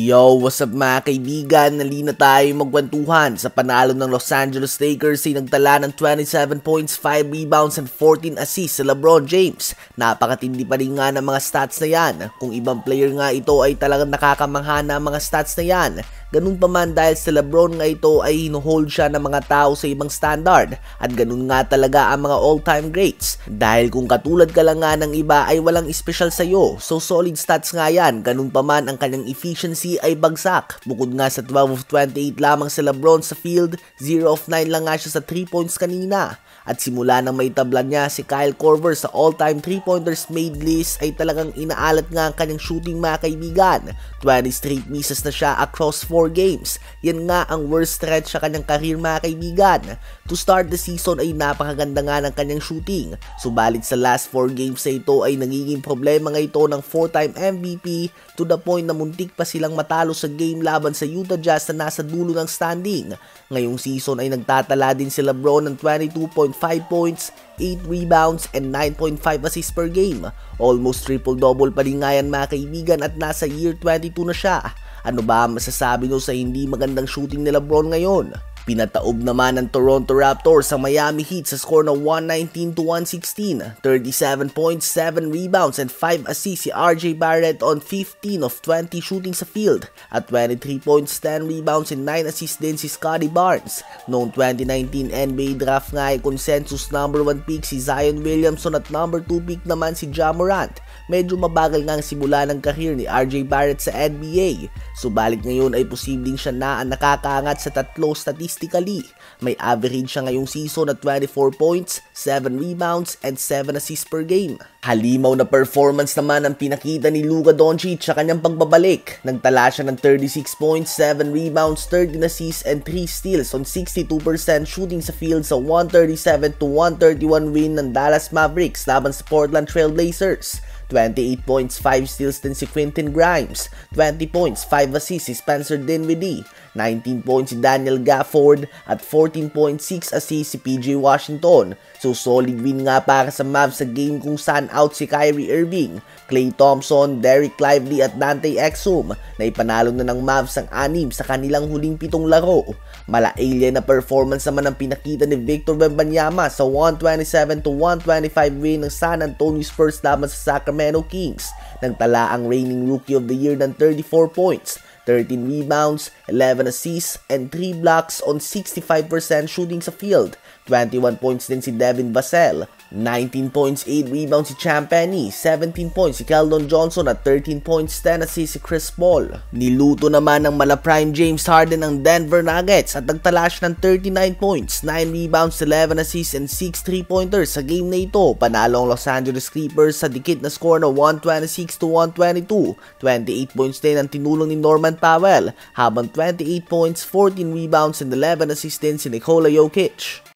Yo, what's up mga kaibigan? Nalina tayo magkwentuhan sa panalo ng Los Angeles Lakers ay nagtala ng 27 points, 5 rebounds, and 14 assists sa LeBron James. Napakatindi pa rin nga ng mga stats na yan. Kung ibang player nga ito ay talagang nakakamangha na mga stats na yan. Ganun pa man dahil sa LeBron nga ito ay hinuhold siya ng mga tao sa ibang standard. At ganun nga talaga ang mga all-time greats. Dahil kung katulad ka lang nga ng iba ay walang special sa'yo. So solid stats nga yan. Ganun pa man ang kanyang efficiency ay bagsak. Bukod nga sa 12 of 28 lamang si LeBron sa field, 0 of 9 lang nga siya sa 3 points kanina. At simula nang may tabla niya si Kyle Korver sa all-time 3-pointers made list ay talagang inaalat nga ang kanyang shooting mga kaibigan. 20 straight misses na siya across 4 games. Yan nga ang worst stretch sa kanyang career mga kaibigan. To start the season ay napakaganda nga ng kanyang shooting. Subalit sa last 4 games na ito ay nagiging problema nga ito ng 4-time MVP to the point na muntik pa silang matalo sa game laban sa Utah Jazz na nasa dulo ng standing. Ngayong season ay nagtatala din si LeBron ng 22.5 points, 8 rebounds, and 9.5 assists per game. Almost triple-double pa rin nga yan mga kaibigan at nasa year 22 na siya. Ano ba ang masasabi nyo sa hindi magandang shooting ni LeBron ngayon? Pinataob naman ng Toronto Raptors sa Miami Heat sa score na 119-116. 37 points, 7 rebounds, and 5 assists si RJ Barrett on 15 of 20 shooting sa field. At 23 points, 10 rebounds, and 9 assists din si Scottie Barnes. Noong 2019 NBA draft nga ay consensus number 1 pick si Zion Williamson at number 2 pick naman si Ja Morant. Medyo mabagal nga ang simula ng career ni RJ Barrett sa NBA. Subalit ngayon ay posibleng siya na ang nakakaangat sa tatlo statistically. May average siya ngayong season na 24 points, 7 rebounds, and 7 assists per game. Halimaw na performance naman ang pinakita ni Luka Doncic sa kanyang pagbabalik. Nagtala siya ng 36 points, 7 rebounds, 13 assists, and 3 steals on 62% shooting sa field sa 137-131 win ng Dallas Mavericks laban sa Portland Trail Blazers. 28 points, 5 steals din si Quentin Grimes. 20 points, 5 assists si Spencer Dinwiddie. 19 points si Daniel Gafford at 14.6 assists si PJ Washington. So solid win nga para sa Mavs sa game kung saan out si Kyrie Irving, Klay Thompson, Derek Lively at Dante Exum na ipanalo na ng Mavs ang 6 sa kanilang huling 7 laro. Mala-alien na performance naman ang pinakita ni Victor Wembanyama sa 127-125 win ng San Antonio Spurs laban sa Sacramento Kings. Nagtala ang reigning Rookie of the Year ng 34 points, 13 rebounds, 11 assists, and 3 blocks on 65% shooting sa field. 21 points din si Devin Vassell, 19 points, 8 rebounds si Champ Penny, 17 points si Keldon Johnson at 13 points, 10 assists si Chris Paul. Niluto naman ng mala-prime James Harden ng Denver Nuggets at nagtala siya ng 39 points, 9 rebounds, 11 assists, and 6 3-pointers sa game na ito. Panalo ang Los Angeles Clippers sa dikit na score na 126-122. 28 points din ang tinulong ni Norman Powell, habang 28 points, 14 rebounds, and 11 assists din si Nikola Jokic.